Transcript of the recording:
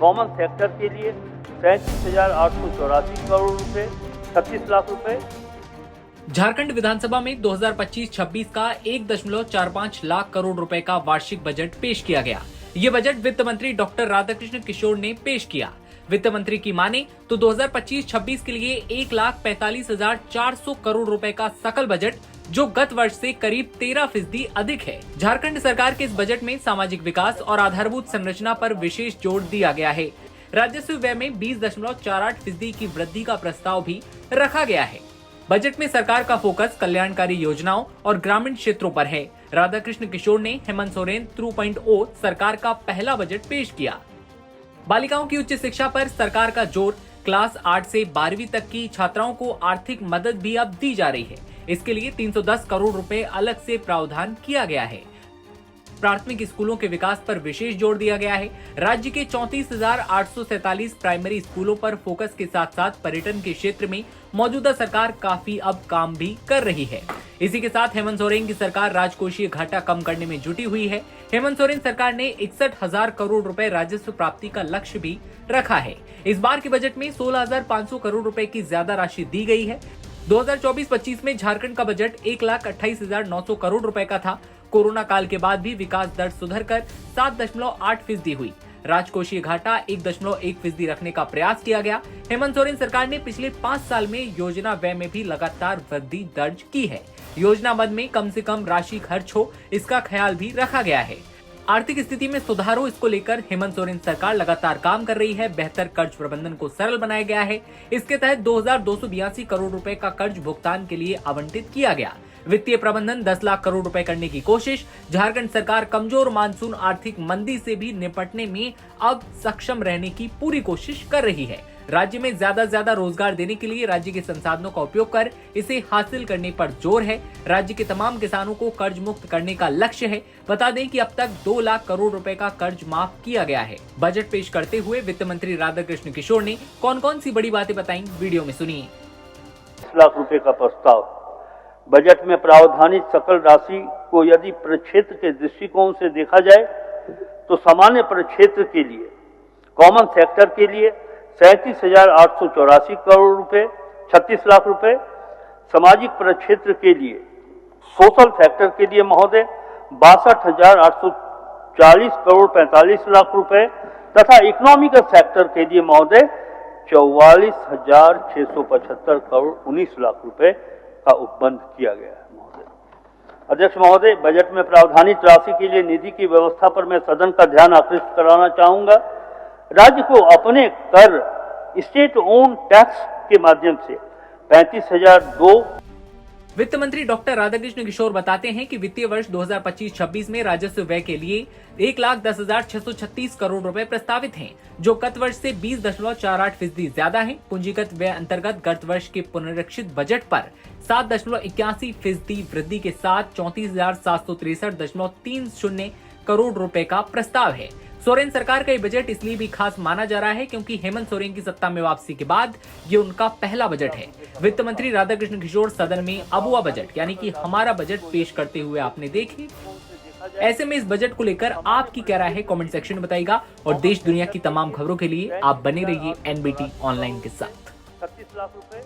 Common sector के लिए 37,884 करोड़ रुपए, 36 लाख रुपए। झारखंड विधानसभा में 2025-26 का 1.45 लाख करोड़ रुपए का वार्षिक बजट पेश किया गया। ये बजट वित्त मंत्री डॉक्टर राधाकृष्ण किशोर ने पेश किया। वित्त मंत्री की माने तो 2025-26 के लिए 1,45,400 करोड़ रुपए का सकल बजट, जो गत वर्ष से करीब 13% अधिक है। झारखंड सरकार के इस बजट में सामाजिक विकास और आधारभूत संरचना पर विशेष जोर दिया गया है। राजस्व व्यय में 20.48% की वृद्धि का प्रस्ताव भी रखा गया है। बजट में सरकार का फोकस कल्याणकारी योजनाओं और ग्रामीण क्षेत्रों पर है। राधाकृष्ण किशोर ने हेमंत सोरेन 2.0 सरकार का पहला बजट पेश किया। बालिकाओं की उच्च शिक्षा पर सरकार का जोर, क्लास 8 से 12वीं तक की छात्राओं को आर्थिक मदद भी अब दी जा रही है। इसके लिए 310 करोड़ रुपए अलग से प्रावधान किया गया है। प्राथमिक स्कूलों के विकास पर विशेष जोर दिया गया है। राज्य के 34,847 प्राइमरी स्कूलों पर फोकस के साथ साथ पर्यटन के क्षेत्र में मौजूदा सरकार काफी अब काम भी कर रही है। इसी के साथ हेमंत सोरेन की सरकार राजकोषीय घाटा कम करने में जुटी हुई है। हेमंत सोरेन सरकार ने 61,000 करोड़ रुपए राजस्व प्राप्ति का लक्ष्य भी रखा है। इस बार के बजट में 16,500 करोड़ रुपए की ज्यादा राशि दी गई है। 2024-25 में झारखंड का बजट 1,28,900 करोड़ रुपए का था। कोरोना काल के बाद भी विकास दर सुधरकर 7.8% हुई। राजकोषीय घाटा 1.1% रखने का प्रयास किया गया। हेमंत सोरेन सरकार ने पिछले 5 साल में योजना व्यय में भी लगातार वृद्धि दर्ज की है। योजना मद में कम से कम राशि खर्च हो, इसका ख्याल भी रखा गया है। आर्थिक स्थिति में सुधार हो, इसको लेकर हेमंत सोरेन सरकार लगातार काम कर रही है। बेहतर कर्ज प्रबंधन को सरल बनाया गया है। इसके तहत 2,282 करोड़ रुपए का कर्ज भुगतान के लिए आवंटित किया गया। वित्तीय प्रबंधन 10 लाख करोड़ रुपए करने की कोशिश। झारखंड सरकार कमजोर मानसून आर्थिक मंदी से भी निपटने में अब सक्षम रहने की पूरी कोशिश कर रही है। राज्य में ज्यादा से ज्यादा रोजगार देने के लिए राज्य के संसाधनों का उपयोग कर इसे हासिल करने पर जोर है। राज्य के तमाम किसानों को कर्ज मुक्त करने का लक्ष्य है। बता दें कि अब तक 2 लाख करोड़ रुपए का कर्ज माफ किया गया है। बजट पेश करते हुए वित्त मंत्री राधाकृष्ण किशोर ने कौन कौन सी बड़ी बातें बताई, वीडियो में सुनिए। 20 लाख रुपए का प्रस्ताव। बजट में प्रावधानित सकल राशि को यदि प्रक्षेत्र के दृष्टिकोण से देखा जाए तो सामान्य प्रक्षेत्र के लिए, कॉमन सेक्टर के लिए 37,884 करोड़ रुपए, 36 लाख रुपए। सामाजिक प्रक्षेत्र के लिए, सोशल सेक्टर के लिए महोदय 62,840 करोड़ 45 लाख रुपए तथा इकोनॉमिकल सेक्टर के लिए महोदय 44,675 करोड़ 19 लाख रुपए का उपबंध किया गया है महोदय। अध्यक्ष महोदय, बजट में प्रावधानित राशि के लिए निधि की व्यवस्था पर मैं सदन का ध्यान आकृष्ट कराना चाहूंगा। राज्य को अपने कर, स्टेट ओन टैक्स के माध्यम से 35,002। वित्त मंत्री डॉक्टर राधाकृष्ण किशोर बताते हैं कि वित्तीय वर्ष 2025-26 में राजस्व व्यय के लिए 1,10,636 करोड़ रुपए प्रस्तावित हैं, जो गत वर्ष से 20.48% ज्यादा है। पूंजीगत व्यय अंतर्गत गत वर्ष के पुनरीक्षित बजट पर 7.81% वृद्धि के साथ 34,763.30 करोड़ रुपए का प्रस्ताव है। सोरेन सरकार का ये बजट इसलिए भी खास माना जा रहा है क्योंकि हेमंत सोरेन की सत्ता में वापसी के बाद ये उनका पहला बजट है। वित्त मंत्री राधाकृष्ण किशोर सदन में अबुआ बजट यानी कि हमारा बजट पेश करते हुए आपने देखे। ऐसे में इस बजट को लेकर आपकी क्या राय है, कमेंट सेक्शन में बताइएगा। और देश दुनिया की तमाम खबरों के लिए आप बने रहिए एनबीटी ऑनलाइन के साथ। 36 लाख रुपए।